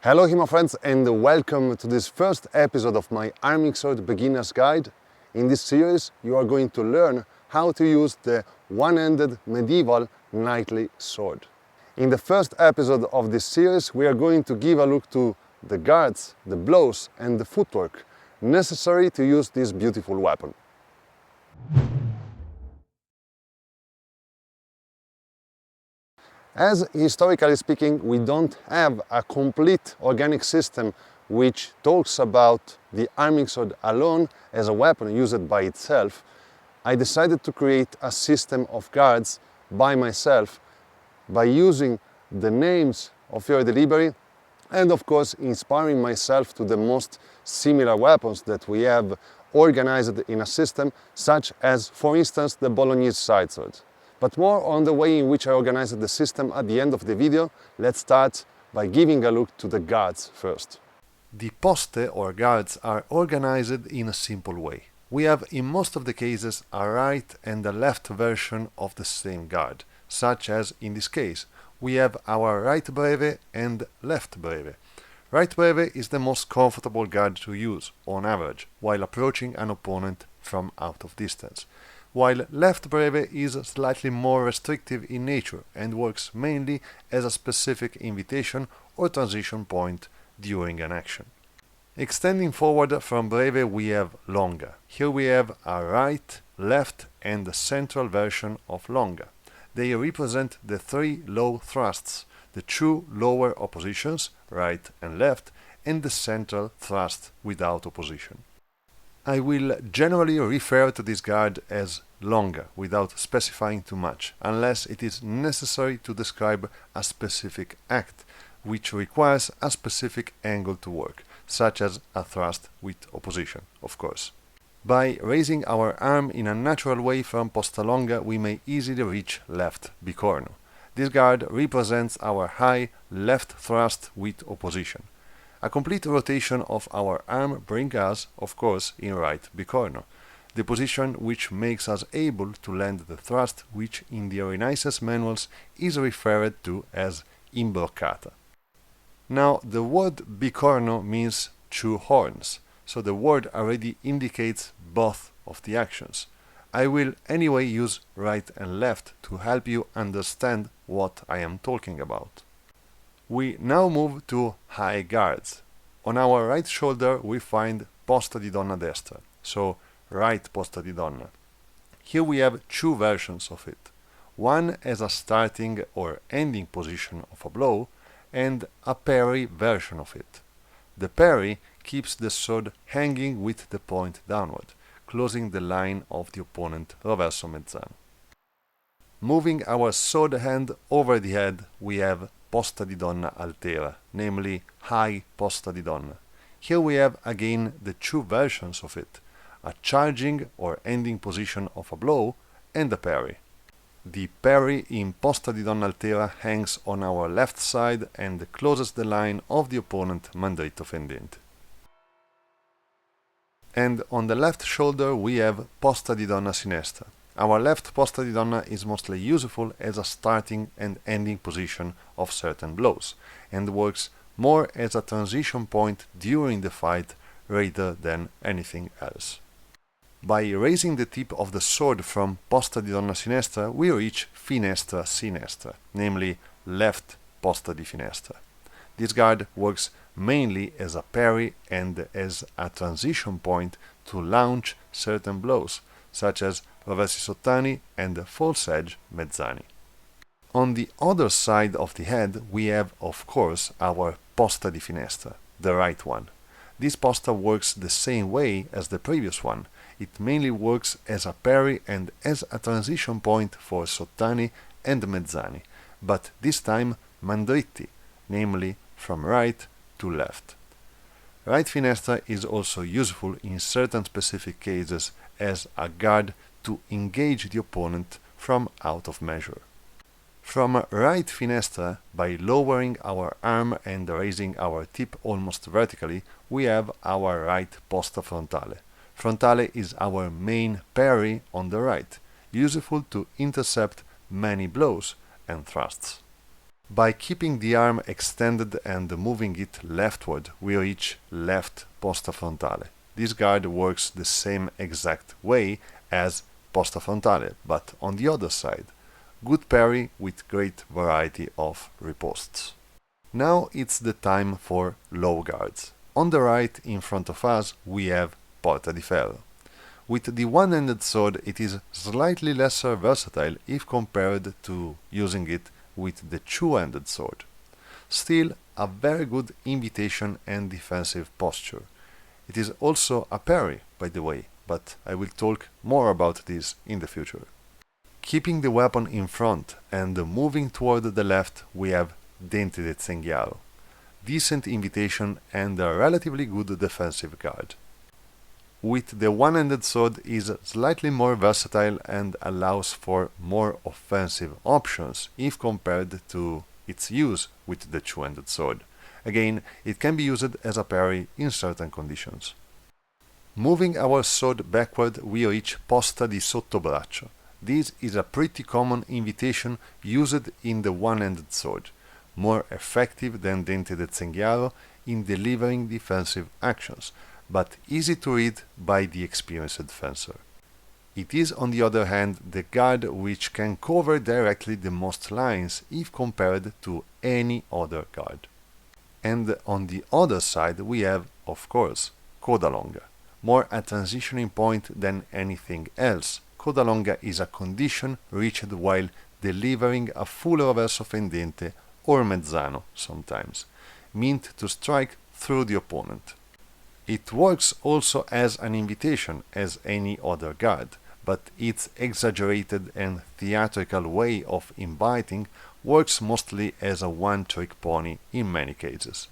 Hello HEMA friends and welcome to this first episode of my Arming Sword Beginner's Guide. In this series you are going to learn how to use the one-handed medieval knightly sword. In the first episode of this series we are going to give a look to the guards, the blows and the footwork necessary to use this beautiful weapon. As historically speaking, we don't have a complete organic system which talks about the arming sword alone as a weapon used by itself. I decided to create a system of guards by myself by using the names of Fiori de Liberi and of course inspiring myself to the most similar weapons that we have organized in a system, such as for instance the Bolognese side sword. But more on the way in which I organized the system at the end of the video. Let's start by giving a look to the guards first. The poste or guards are organized in a simple way. We have in most of the cases a right and a left version of the same guard, such as in this case we have our right breve and left breve. Right breve is the most comfortable guard to use on average while approaching an opponent from out of distance, while left breve is slightly more restrictive in nature and works mainly as a specific invitation or transition point during an action. Extending forward from breve we have longa. Here we have a right, left and the central version of longa. They represent the three low thrusts, the two lower oppositions, right and left, and the central thrust without opposition. I will generally refer to this guard as longa without specifying too much, unless it is necessary to describe a specific act which requires a specific angle to work, such as a thrust with opposition, of course. By raising our arm in a natural way from posta longa, we may easily reach left bicorno. This guard represents our high left thrust with opposition. A complete rotation of our arm brings us, of course, in right bicorno, the position which makes us able to land the thrust which in the Renaissance manuals is referred to as imbroccata. Now, the word bicorno means two horns, so the word already indicates both of the actions. I will anyway use right and left to help you understand what I am talking about. We now move to high guards. On our right shoulder we find posta di donna destra, so right posta di donna. Here we have two versions of it, one as a starting or ending position of a blow and a parry version of it. The parry keeps the sword hanging with the point downward, closing the line of the opponent roverso mezzano. Moving our sword hand over the head we have posta di donna altera, namely high posta di donna. Here we have again the two versions of it, a charging or ending position of a blow and a parry. The parry in posta di donna altera hangs on our left side and closes the line of the opponent mandritto fendente. And on the left shoulder we have posta di donna sinistra. Our left posta di donna is mostly useful as a starting and ending position of certain blows, and works more as a transition point during the fight rather than anything else. By raising the tip of the sword from posta di donna sinistra, we reach finestra sinistra, namely left posta di finestra. This guard works mainly as a parry and as a transition point to launch certain blows, such as roversi sottani and false edge mezzani. On the other side of the head we have, of course, our posta di finestra, the right one. This posta works the same way as the previous one. It mainly works as a parry and as a transition point for sottani and mezzani, but this time mandritti, namely from right to left. Right finestra is also useful in certain specific cases as a guard to engage the opponent from out of measure. From right finestra, by lowering our arm and raising our tip almost vertically, we have our right posta frontale. Frontale is our main parry on the right, useful to intercept many blows and thrusts. By keeping the arm extended and moving it leftward, we reach left posta frontale. This guard works the same exact way as posta frontale, but on the other side. Good parry with great variety of riposts. Now it's the time for low guards. On the right in front of us we have porta di ferro. With the one-handed sword it is slightly less versatile if compared to using it with the two-handed sword. Still a very good invitation and defensive posture. It is also a parry, by the way, but I will talk more about this in the future. Keeping the weapon in front and moving toward the left we have dente di cinghialo. Decent invitation and a relatively good defensive guard. With the one-handed sword is slightly more versatile and allows for more offensive options if compared to its use with the two-handed sword. Again, it can be used as a parry in certain conditions. Moving our sword backward we reach posta di sottobraccio. This is a pretty common invitation used in the one-handed sword, more effective than dente di cinghialo in delivering defensive actions, but easy to read by the experienced fencer. It is on the other hand the guard which can cover directly the most lines if compared to any other guard. And on the other side we have, of course, coda longa, more a transitioning point than anything else. Coda longa is a condition reached while delivering a full reverso fendente or mezzano sometimes, meant to strike through the opponent. It works also as an invitation as any other guard, but its exaggerated and theatrical way of inviting works mostly as a one-trick pony in many cases.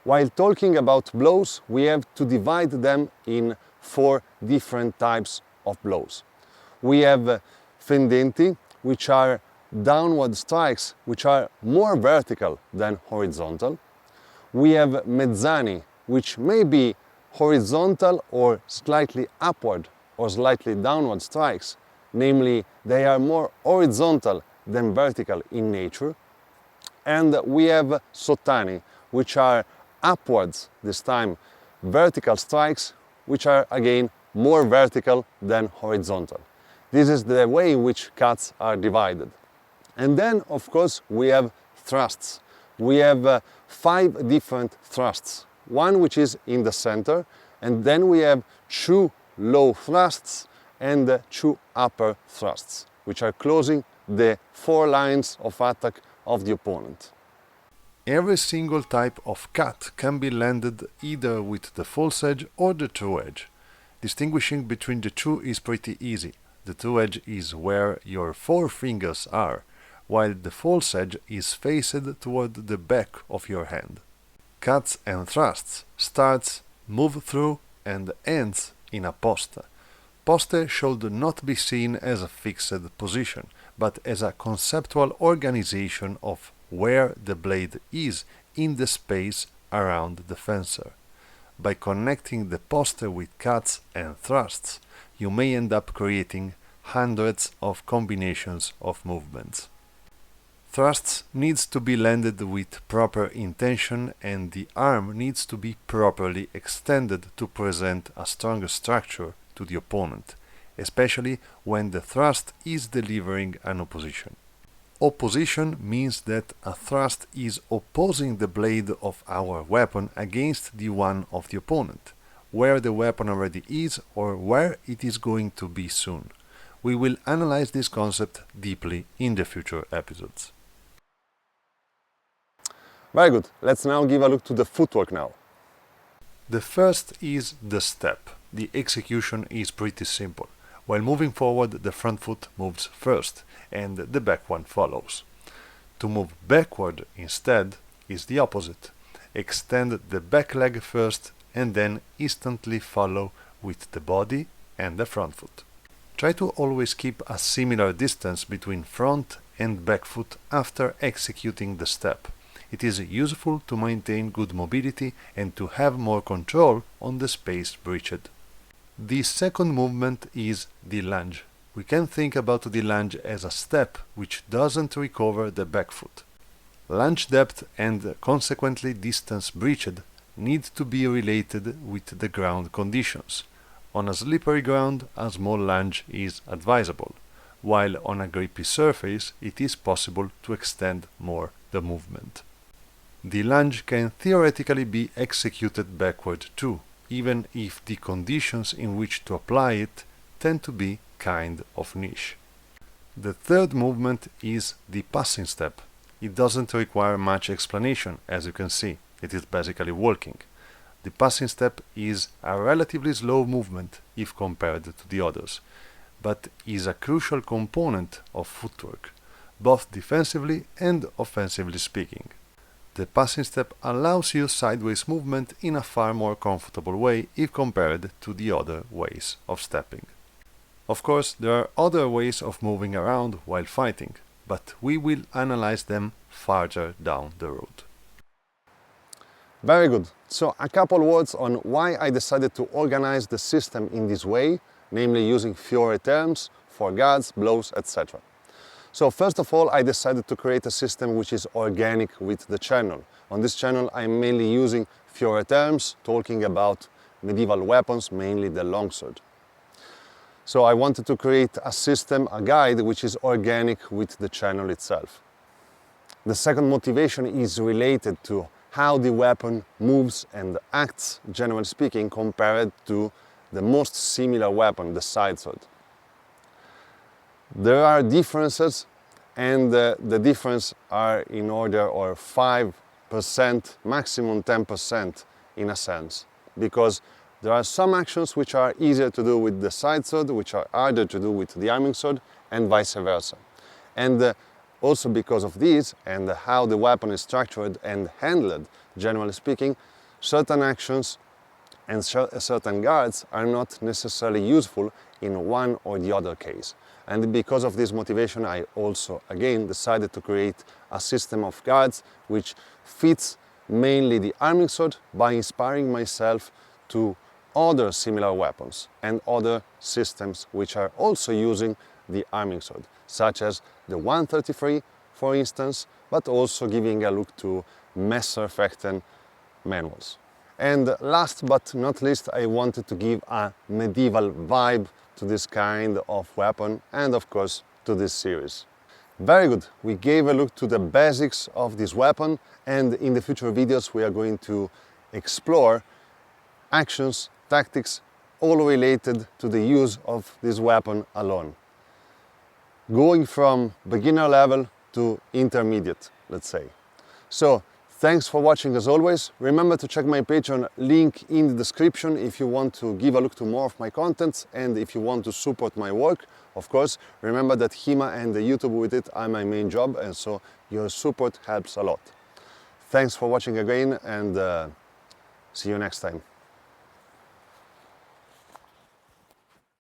While talking about blows, we have to divide them in 4 different types of blows. We have fendenti, which are downward strikes which are more vertical than horizontal. We have mezzani, which may be horizontal or slightly upward or slightly downward strikes, namely they are more horizontal than vertical in nature. And we have sottani, which are upwards, this time vertical strikes, which are again more vertical than horizontal. This is the way in which cuts are divided. And then, of course, we have thrusts. We have 5 different thrusts. One which is in the center, and then we have 2 low thrusts and 2 upper thrusts, which are closing the 4 lines of attack of the opponent. Every single type of cut can be landed either with the false edge or the true edge. Distinguishing between the two is pretty easy. The true edge is where your 4 fingers are, while the false edge is faced toward the back of your hand. Cuts and thrusts starts, move through and ends in a posta. Poste should not be seen as a fixed position, but as a conceptual organization of where the blade is in the space around the fencer. By connecting the poste with cuts and thrusts, you may end up creating hundreds of combinations of movements. Thrusts needs to be landed with proper intention and the arm needs to be properly extended to present a stronger structure to the opponent, especially when the thrust is delivering an opposition. Opposition means that a thrust is opposing the blade of our weapon against the one of the opponent, where the weapon already is or where it is going to be soon. We will analyze this concept deeply in the future episodes. Very good. Let's now give a look to the footwork now. The first is the step. The execution is pretty simple. While moving forward, the front foot moves first and the back one follows. To move backward instead is the opposite. Extend the back leg first and then instantly follow with the body and the front foot. Try to always keep a similar distance between front and back foot after executing the step. It is useful to maintain good mobility and to have more control on the space breached. The second movement is the lunge. We can think about the lunge as a step which doesn't recover the back foot. Lunge depth and consequently distance breached need to be related with the ground conditions. On a slippery ground, a small lunge is advisable, while on a grippy surface it is possible to extend more the movement. The lunge can theoretically be executed backward too, even if the conditions in which to apply it tend to be kind of niche. The third movement is the passing step. It doesn't require much explanation, as you can see. It is basically walking. The passing step is a relatively slow movement if compared to the others, but is a crucial component of footwork, both defensively and offensively speaking. The passing step allows you sideways movement in a far more comfortable way if compared to the other ways of stepping. Of course, there are other ways of moving around while fighting, but we will analyze them farther down the road. Very good. So a couple words on why I decided to organize the system in this way, namely using Fiore terms for guards, blows, etc. So first of all, I decided to create a system which is organic with the channel. On this channel, I'm mainly using Fiore terms, talking about medieval weapons, mainly the longsword. So I wanted to create a system, a guide, which is organic with the channel itself. The second motivation is related to how the weapon moves and acts, generally speaking, compared to the most similar weapon, the side sword. There are differences, and the difference are in order of 5%, maximum 10% in a sense, because there are some actions which are easier to do with the side sword, which are harder to do with the arming sword, and vice versa. And also because of this and how the weapon is structured and handled, generally speaking, certain actions and certain guards are not necessarily useful in one or the other case. And because of this motivation, I also, again, decided to create a system of guards which fits mainly the arming sword by inspiring myself to other similar weapons and other systems which are also using the arming sword, such as the 133, for instance, but also giving a look to Messerfechten manuals. And last but not least, I wanted to give a medieval vibe to this kind of weapon and of course to this series. Very good, we gave a look to the basics of this weapon, and in the future videos we are going to explore actions, tactics, all related to the use of this weapon alone. Going from beginner level to intermediate, let's say. So, thanks for watching as always. Remember to check my Patreon, link in the description if you want to give a look to more of my contents and if you want to support my work. Of course, remember that HEMA and the YouTube with it are my main job, and so your support helps a lot. Thanks for watching again, and see you next time.